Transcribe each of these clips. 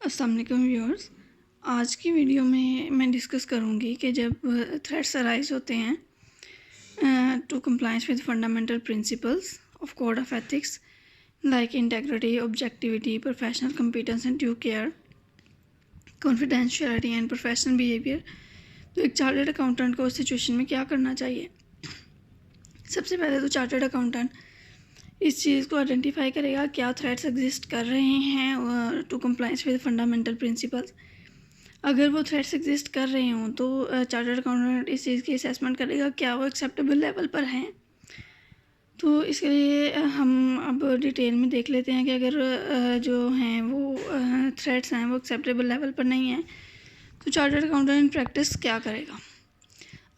अस्सलाम वालेकुम व्यूअर्स। आज की वीडियो में मैं डिस्कस करूंगी कि जब थ्रेट्स अराइज होते हैं to compliance with fundamental principles of code of ethics like integrity, objectivity, professional competence and due care, confidentiality and professional behaviour, तो एक चार्टर्ड अकाउंटेंट को उस सिचुएशन में क्या करना चाहिए। सबसे पहले तो चार्टर्ड अकाउंटेंट इस चीज़ को आइडेंटिफाई करेगा क्या थ्रेट्स एग्जिस्ट कर रहे हैं to compliance with fundamental principles. अगर वो थ्रेट्स एग्जिस्ट कर रहे हों तो चार्टर्ड अकाउंटेंट इस चीज़ की असेसमेंट करेगा क्या वो एक्सेप्टेबल लेवल पर हैं। तो इसके लिए हम अब डिटेल में देख लेते हैं कि अगर जो हैं वो थ्रेट्स हैं वो एक्सेप्टेबल लेवल पर नहीं हैं तो चार्टर्ड अकाउंटेंट इन प्रैक्टिस क्या करेगा।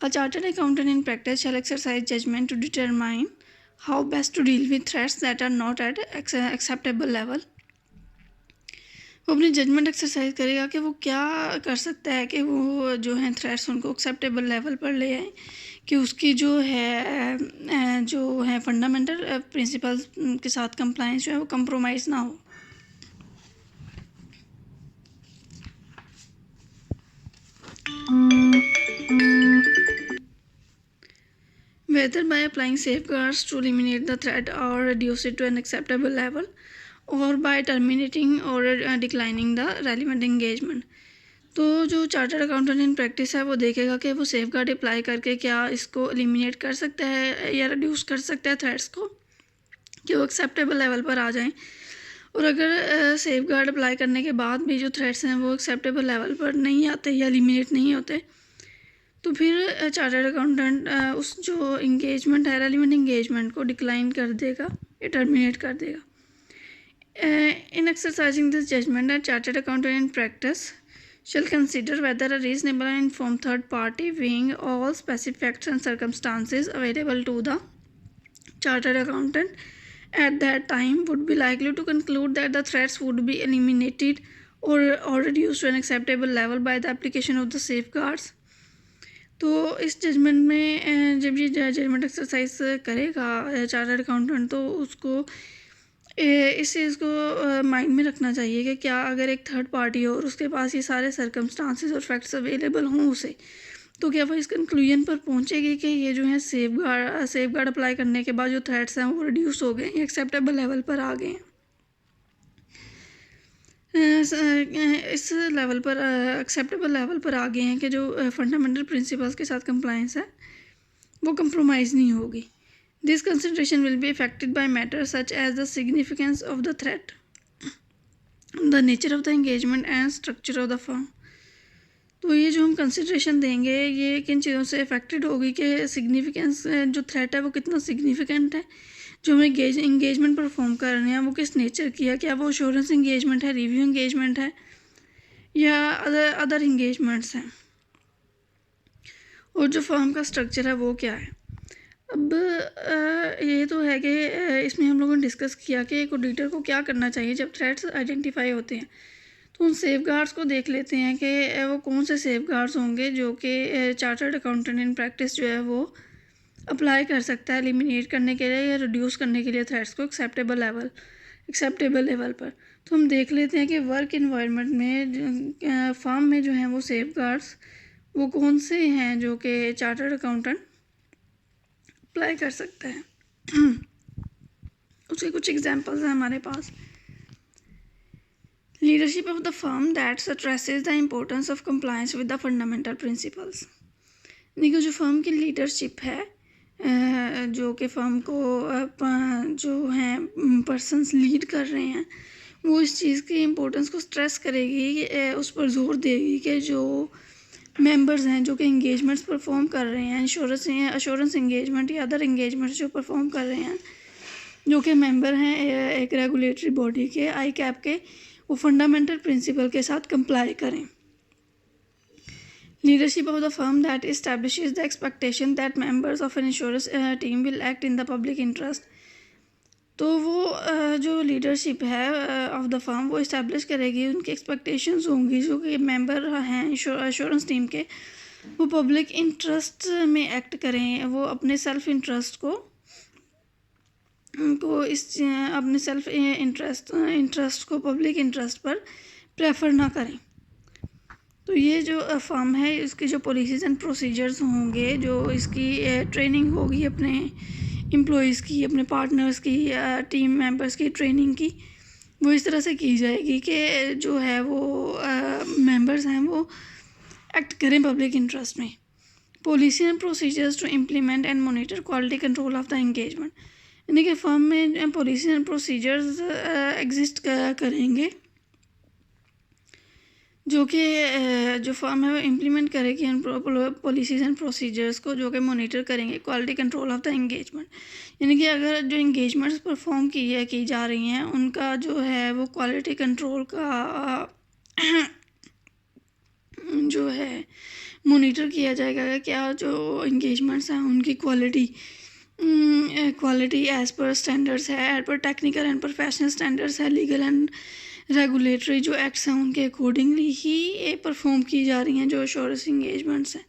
A chartered accountant in practice shall exercise judgement to determine how best to deal with threats that are not at acceptable level. वो अपनी जजमेंट एक्सरसाइज करेगा कि वो क्या कर सकता है कि वो जो है थ्रेट्स उनको एक्सेप्टेबल लेवल पर ले आए, कि उसकी जो है फंडामेंटल प्रिंसिपल्स के साथ कंप्लायंस जो है वो कंप्रोमाइज़ ना हो। Whether by applying safeguards to eliminate the threat or reduce it to an acceptable level, or by terminating or declining the relevant engagement। तो जो चार्टर्ड अकाउंटेंट इन प्रैक्टिस है वो देखेगा कि वो सेफ गार्ड अप्लाई करके क्या इसको एलिमिनेट कर सकता है या रिड्यूस कर सकता है थ्रेट्स को, कि वो एक्सेप्टेबल लेवल पर आ जाएं। और अगर सेफ गार्ड अप्लाई करने के बाद भी जो थ्रेट्स हैं वो एक्सेप्टेबल लेवल पर नहीं आते या एलिमिनेट नहीं होते तो फिर चार्टर्ड अकाउंटेंट उस जो इंगेजमेंट है, रेलिवेंट इंगेजमेंट को डिक्लाइन कर देगा या टर्मिनेट कर देगा। In exercising this judgement at chartered accountant in practice shall consider whether a reasonable and informed third party weighing all specific facts and circumstances available to the chartered accountant at that time would be likely to conclude that the threats would be eliminated or reduced to an acceptable level by the application of the safeguards। तो इस judgement में जब ये judgement exercise करेगा chartered accountant तो उसको इस चीज़ को माइंड में रखना चाहिए कि क्या अगर एक थर्ड पार्टी हो और उसके पास ये सारे सर्कमस्टांसेस और फैक्ट्स अवेलेबल हों उसे, तो क्या वो इस कंक्लूजन पर पहुंचेगी कि ये जो है सेफ गार्ड अप्लाई करने के बाद जो थ्रेट्स हैं वो रिड्यूस हो गए, एक्सेप्टेबल लेवल पर आ गए हैं। इस लेवल पर एक्सेप्टेबल लेवल पर आ गए हैं कि जो फंडामेंटल प्रिंसिपल्स के साथ कंप्लायंस है वो कंप्रोमाइज़ नहीं होगी। This consideration will be affected by matters such as the significance of the threat, the nature of the engagement and structure of the firm। तो ये जो हम कंसिड्रेशन देंगे ये किन चीज़ों से अफेक्टेड होगी कि सिग्निफिकेंस जो थ्रेट है वो कितना सिग्निफिकेंट है, जो हम इंगेजमेंट परफॉर्म कर रहे हैं वो किस नेचर की है, क्या वो एश्योरेंस इंगेजमेंट है, रिव्यू इंगेजमेंट है या अदर इंगेजमेंट्स हैं, और जो फर्म का स्ट्रक्चर है वो क्या है। अब ये तो है कि इसमें हम लोगों ने डिस्कस किया कि एक ऑडिटर को क्या करना चाहिए जब थ्रेट्स आइडेंटिफाई होते हैं। तो उन सेफ गार्ड्स को देख लेते हैं कि वो कौन से सेफ गार्ड्स होंगे जो कि चार्टर्ड अकाउंटेंट इन प्रैक्टिस जो है वो अप्लाई कर सकता है एलिमिनेट करने के लिए या रिड्यूस करने के लिए थ्रेट्स को एक्सेप्टेबल लेवल पर। तो हम देख लेते हैं कि वर्क इन्वायरमेंट में फर्म में जो हैं वो सेफ गार्ड्स वो कौन से हैं जो कि चार्टर्ड अकाउंटेंट अप्लाई कर सकता है। उसके कुछ एग्जांपल्स हैं हमारे पास। Leadership of the firm that stresses the importance of compliance with the fundamental principles. देखो जो फर्म की लीडरशिप है, जो कि फर्म को जो हैं पर्सन्स लीड कर रहे हैं वो इस चीज़ की इम्पोर्टेंस को स्ट्रेस करेगी, उस पर जोर देगी कि जो मेंबर्स हैं जो कि इंगेजमेंट्स परफॉर्म कर रहे हैं, अश्योरेंस इंगेजमेंट या अदर इंगेजमेंट्स जो परफॉर्म कर रहे हैं, जो कि मेंबर हैं एक रेगुलेटरी बॉडी के ICAP के, वो फंडामेंटल प्रिंसिपल के साथ कंप्लाई करें। Leadership of the firm that establishes the expectation that members of an insurance team will act in the public interest. तो वो जो लीडरशिप है ऑफ द फर्म वो इस्टेब्लिश करेगी, उनकी एक्सपेक्टेशंस होंगी जो कि मेंबर हैं इंश्योरेंस टीम के वो पब्लिक इंटरेस्ट में एक्ट करें, वो अपने सेल्फ इंटरेस्ट को अपने सेल्फ इंटरेस्ट को पब्लिक इंटरेस्ट पर प्रेफर ना करें। तो ये जो फर्म है इसकी जो पॉलिसीज़ एंड प्रोसीजर्स होंगे, जो इसकी ट्रेनिंग होगी अपने एम्प्लॉयज़ की, अपने पार्टनर्स की, टीम मेंबर्स की ट्रेनिंग की, वो इस तरह से की जाएगी कि जो है वो मेंबर्स हैं वो एक्ट करें पब्लिक इंटरेस्ट में। Policy and procedures to implement and monitor quality control of the engagement, यानी कि फर्म में पॉलिसी एंड प्रोसीजर्स एग्जिस्ट करेंगे जो कि जो फर्म है वो इम्प्लीमेंट करेगी उन पॉलिसीज़ एंड प्रोसीजर्स को, जो कि मॉनिटर करेंगे quality control of the engagement. यानी कि अगर जो इंगेजमेंट्स परफॉर्म की जा रही हैं उनका जो है वो क्वालिटी कंट्रोल का जो है मॉनिटर किया जाएगा कि क्या जो इंगेजमेंट्स हैं उनकी क्वालिटी एज़ पर स्टैंडर्ड्स है, as per technical and professional standards है, लीगल एंड रेगुलेटरी जो एक्ट्स हैं उनके अकॉर्डिंगली ही ये परफॉर्म की जा रही हैं जो एश्योरेंस इंगेजमेंट्स हैं।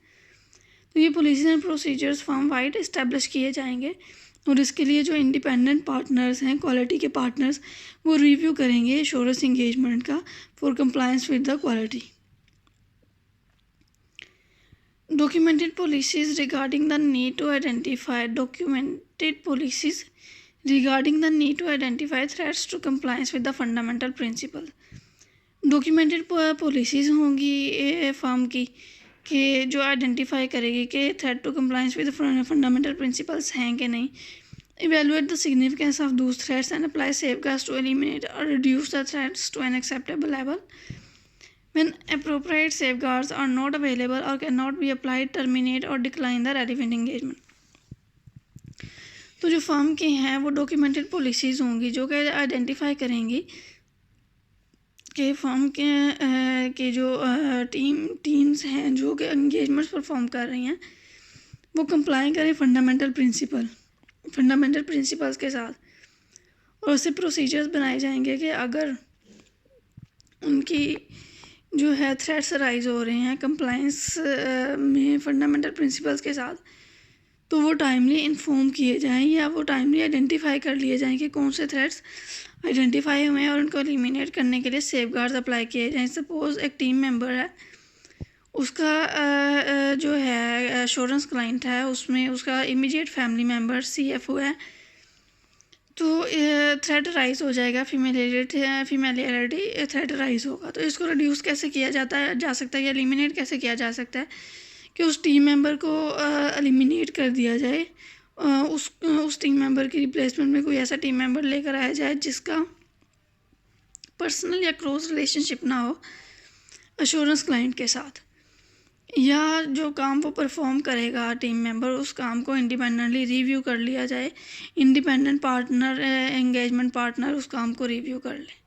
तो ये policies and procedures firm wide establish किए जाएंगे और इसके लिए जो इंडिपेंडेंट पार्टनर्स हैं, क्वालिटी के पार्टनर्स, वो रिव्यू करेंगे एश्योरेंस इंगेजमेंट का for compliance with the quality. Documented policies regarding the need to identify threats to compliance with the fundamental principle। Documented policies होंगी फर्म की कि जो आइडेंटिफाई करेगी कि threat to compliance with fundamental principles हैं कि नहीं। Evaluate the significance of those threats and apply safeguards to eliminate or reduce the threats to an acceptable level. When appropriate safeguards are not available or cannot be applied, terminate or decline the relevant engagement। तो जो firm की हैं वो documented policies होंगी जो कि identify करेंगी कि फर्म के जो टीम्स हैं जो कि एंगेजमेंट्स परफॉर्म कर रही हैं वो कंप्लाई करें फंडामेंटल प्रिंसिपल्स के साथ, और उससे प्रोसीजर्स बनाए जाएंगे कि अगर उनकी जो है थ्रेट्स राइज हो रहे हैं कंप्लायंस में फंडामेंटल प्रिंसिपल्स के साथ, तो वो टाइमली इन्फॉर्म किए जाएं या वो टाइमली आइडेंटिफाई कर लिए जाएं कि कौन से थ्रेट्स आइडेंटिफाई हुए हैं और उनको एलिमिनेट करने के लिए सेफगार्ड्स अप्लाई किए जाएं। सपोज़ एक टीम मेंबर है, उसका जो है एश्योरेंस क्लाइंट है, उसमें उसका इमीडिएट फैमिली मेम्बर CFO है, तो थ्रेट राइज हो जाएगा, फीमेलियरिटी थ्रेट राइज होगा। तो इसको रिड्यूस कैसे किया जा सकता है या एलिमिनेट कैसे किया जा सकता है कि उस टीम मेंबर को एलिमिनेट कर दिया जाए, उस टीम मेंबर की रिप्लेसमेंट में कोई ऐसा टीम मेंबर लेकर आया जाए जिसका पर्सनल या क्लोज रिलेशनशिप ना हो एश्योरेंस क्लाइंट के साथ, या जो काम वो परफॉर्म करेगा टीम मेंबर उस काम को इंडिपेंडेंटली रिव्यू कर लिया जाए, इंडिपेंडेंट पार्टनर एंगेजमेंट पार्टनर उस काम को रिव्यू कर ले।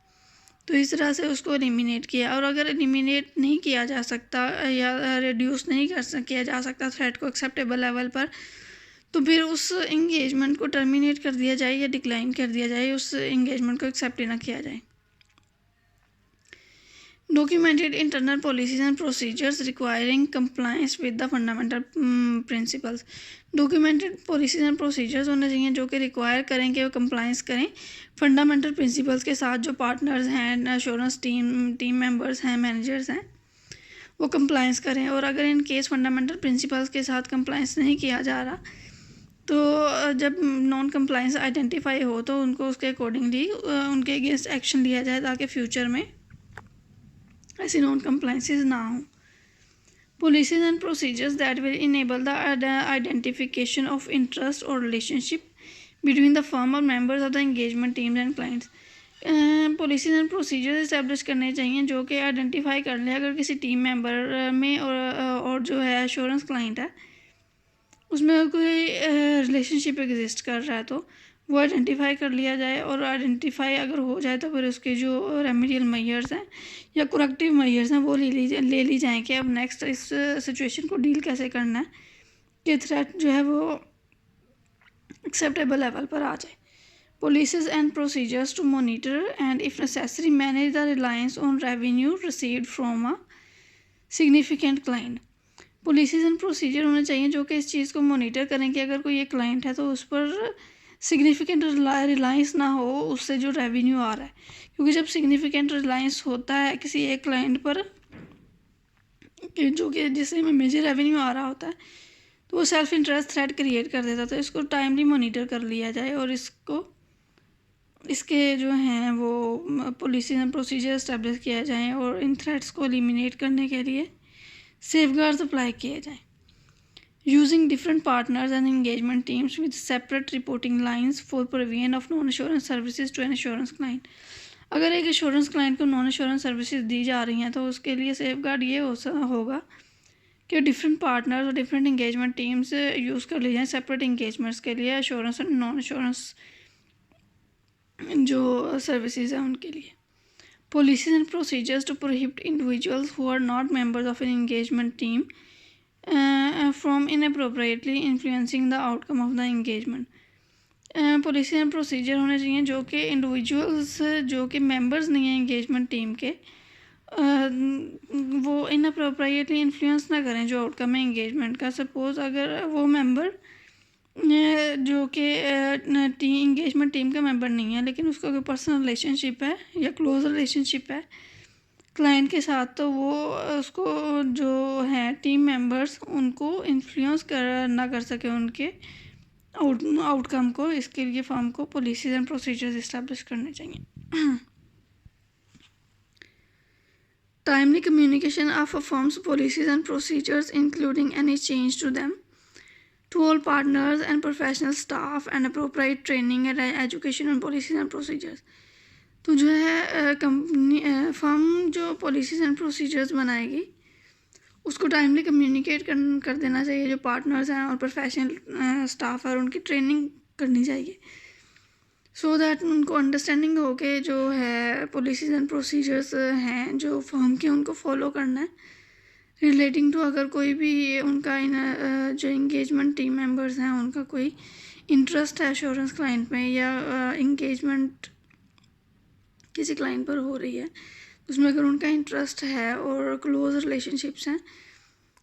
तो इस तरह से उसको एलिमिनेट किया। और अगर एलिमिनेट नहीं किया जा सकता या रिड्यूस नहीं किया जा सकता थ्रेट को एक्सेप्टेबल लेवल पर, तो फिर उस एंगेजमेंट को टर्मिनेट कर दिया जाए या डिक्लाइन कर दिया जाए, उस एंगेजमेंट को एक्सेप्ट ना किया जाए। Documented internal policies and procedures requiring compliance with the fundamental principles। Documented policies and procedures होने चाहिए जो कि रिक्वायर करें कि वो कंप्लाइंस करें फंडामेंटल प्रिंसिपल्स के साथ। जो पार्टनर्स हैं, एश्योरेंस टीम मेंबर्स हैं, मैनेजर्स हैं, वो कंप्लाइंस करें। और अगर इन केस फंडामेंटल प्रिंसिपल्स के साथ कंप्लाइंस नहीं किया जा रहा, तो जब नॉन कंप्लाइंस आइडेंटिफाई हो तो उनको उसके अकॉर्डिंगली उनके अगेंस्ट एक्शन लिया जाए ताकि फ्यूचर में ऐसी नॉन कंप्लाइंसेस ना हो। Policies and procedures that will enable the identification of interest और रिलेशनशिप बिटवीन द फर्म और members of the engagement teams and clients. Policies and procedures establish करने चाहिए जो कि आइडेंटिफाई कर ले अगर किसी टीम मेंबर में और जो है एश्योरेंस क्लाइंट है उसमें कोई रिलेशनशिप एग्जिस्ट कर रहा है, तो वो आइडेंटिफाई कर लिया जाए। और आइडेंटिफाई अगर हो जाए तो फिर उसके जो रेमेडियल मेजर्स हैं या करेक्टिव मेजर्स हैं वो ले ली जाएँ कि अब नेक्स्ट इस सिचुएशन को डील कैसे करना है कि थ्रेट जो है वो एक्सेप्टेबल लेवल पर आ जाए। Policies and procedures to monitor and if necessary manage the reliance on revenue received from a significant client. Policies and procedure होने चाहिए जो कि इस चीज़ को मॉनिटर करें कि अगर कोई एक क्लाइंट है तो उस पर सिग्निफिकेंट रिलायंस ना हो उससे जो रेवेन्यू आ रहा है, क्योंकि जब सिग्निफिकेंट रिलायंस होता है किसी एक क्लाइंट पर कि जो कि जिससे में मेजर रेवेन्यू आ रहा होता है, तो वो सेल्फ इंटरेस्ट थ्रेट क्रिएट कर देता है। तो इसको टाइमली मॉनिटर कर लिया जाए और इसके जो हैं वो पॉलिसी एंड प्रोसीजर इस्टेब्लिश किया जाए और इन थ्रेट्स को एलिमिनेट करने के लिए सेफगार्ड्स अप्लाई किए जाएँ। Using different partners and engagement teams with separate reporting lines for provision of non-assurance services to an assurance client. अगर एक एश्योरेंस क्लाइंट को नॉन एश्योरेंस सर्विसेज दी जा रही हैं तो उसके लिए सेफगार्ड ये होगा कि डिफरेंट पार्टनर्स और डिफरेंट इंगेजमेंट टीम्स यूज़ कर ली जाएँ सेपरेट इंगेजमेंट्स के लिए एश्योरेंस एंड नॉन एश्योरेंस जो सर्विसेज हैं उनके लिए। Policies and procedures to prohibit individuals who are not members of an engagement team from inappropriately influencing the outcome of the engagement. Policy and procedure होने चाहिए जो कि इंडिविजुअल्स जो कि मेंबर्स नहीं हैं इंगेजमेंट टीम के वो इनअप्रोप्रिएटली इन्फ्लुएंस ना करें जो आउटकम है इंगेजमेंट का। सपोज़ अगर वो मेंबर जो कि इंगेजमेंट टीम का मेंबर नहीं है लेकिन उसका कोई पर्सनल रिलेशनशिप है या क्लोज रिलेशनशिप है क्लाइंट के साथ, तो वो उसको जो है टीम मेंबर्स उनको इन्फ्लुएंस ना कर सके उनके आउटकम को। इसके लिए फर्म को पॉलिसीज एंड प्रोसीजर्स इस्टेब्लिश करने चाहिए। Timely communication of a firm's policies and procedures including any change to them to all partners and professional staff and appropriate training and education on policies and procedures. तो जो है company firm जो policies and procedures बनाएगी उसको timely communicate कर देना चाहिए जो पार्टनर्स हैं और प्रोफेशनल स्टाफ है और उनकी ट्रेनिंग करनी चाहिए सो दैट उनको अंडरस्टैंडिंग हो के जो है पॉलिसीज़ एंड प्रोसीजर्स हैं जो फर्म के उनको फॉलो करना है रिलेटिंग टू अगर कोई भी उनका जो इंगेजमेंट टीम मेंबर्स हैं उनका कोई इंटरेस्ट है एश्योरेंस क्लाइंट में या इंगेजमेंट किसी क्लाइंट पर हो रही है उसमें अगर उनका इंटरेस्ट है और क्लोज रिलेशनशिप्स हैं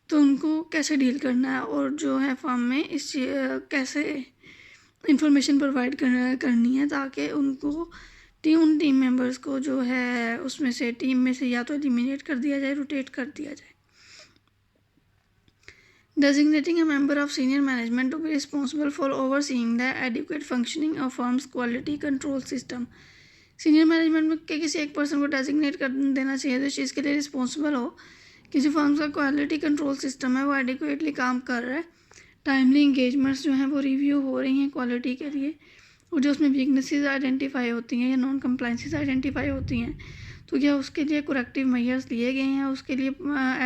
तो उनको कैसे डील करना है और जो है फर्म में इस कैसे इंफॉर्मेशन प्रोवाइड करनी है ताकि उनको उन टीम मेंबर्स को जो है उसमें से टीम में से या तो एलिमिनेट कर दिया जाए रोटेट कर दिया जाए। Designating a member of senior management to be responsible for overseeing the adequate functioning of firm's quality control system. Senior management के किसी एक पर्सन को डेजिग्नेट कर देना चाहिए जो इस चीज़ के लिए रिस्पॉन्सिबल हो किसी फर्म का क्वालिटी कंट्रोल सिस्टम है वो एडिक्वेटली काम कर रहा है, टाइमली इंगेजमेंट्स जो हैं वो रिव्यू हो रही हैं क्वालिटी के लिए और जो उसमें वीकनेसेस आइडेंटिफाई होती हैं या नॉन कंप्लाइंसेस आइडेंटिफाई होती हैं तो क्या उसके लिए करेक्टिव मेजर्स लिए गए हैं, उसके लिए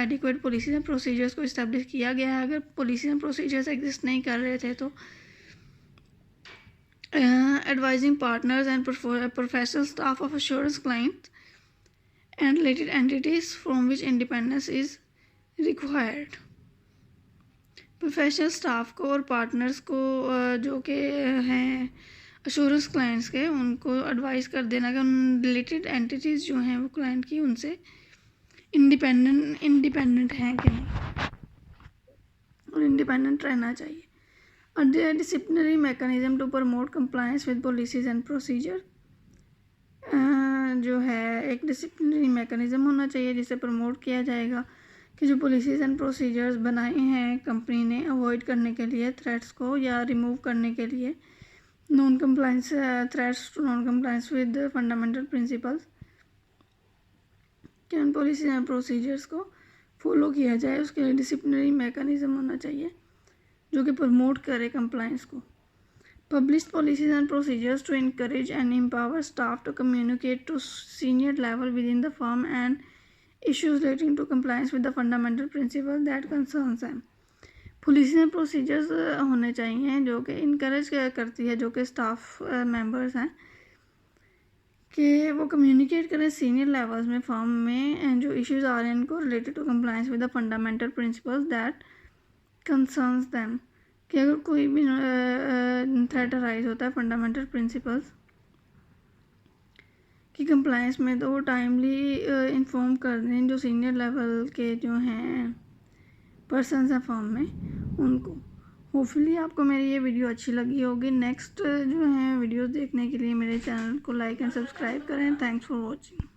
एडिक्वेट पॉलिसीज एंड प्रोसीजर्स को इस्टेब्लिश किया गया है। अगर पॉलिसीज एंड प्रोसीजर्स एग्जिस्ट नहीं कर रहे थे तो advising partners and professional staff of assurance clients and related entities from which independence is required. Professional staff को और पार्टनर्स को जो कि हैं अश्योरेंस क्लाइंट्स के उनको एडवाइस कर देना कि उन रिलेटेड एंटिटीज़ जो हैं वो क्लाइंट की उनसे इंडिपेंडेंट हैं कि नहीं और इंडिपेंडेंट रहना चाहिए। A disciplinary mechanism to promote compliance with policies and procedure जो है एक डिसिप्लिनरी मैकेनिज़्म होना चाहिए जिसे प्रमोट किया जाएगा कि जो पॉलिसीज़ एंड प्रोसीजर्स बनाए हैं कंपनी ने अवॉइड करने के लिए थ्रेट्स को या रिमूव करने के लिए non compliance threats to non compliance with fundamental principles कि उन पॉलिसीज़ एंड प्रोसीजर्स को फॉलो किया जाए। उसके लिए डिसिप्लिनरी मैकेनिज़्म होना चाहिए जो कि प्रमोट करे कंप्लाइंस को। Publish policies and procedures to encourage and empower staff to communicate to senior level within the firm and issues relating to compliance with the fundamental principle that concerns हैं। Policies and procedures होने चाहिए जो कि encourage करती है जो कि staff members हैं कि वो कम्युनिकेट करें सीनियर लेवल्स में फर्म में जो इश्यूज आ रहे हैं इनको related to compliance with the fundamental principles that concerns them कि अगर कोई भी थ्रेट अराइज होता है फंडामेंटल प्रिंसिपल्स की कंप्लाइंस में तो वो टाइमली इन्फॉर्म कर दें जो सीनियर लेवल के जो हैं पर्सन्स हैं फर्म में उनको होपफुली आपको मेरी ये वीडियो अच्छी लगी होगी। नेक्स्ट जो है वीडियोस देखने के लिए मेरे चैनल को लाइक एंड सब्सक्राइब करें। Thanks for watching.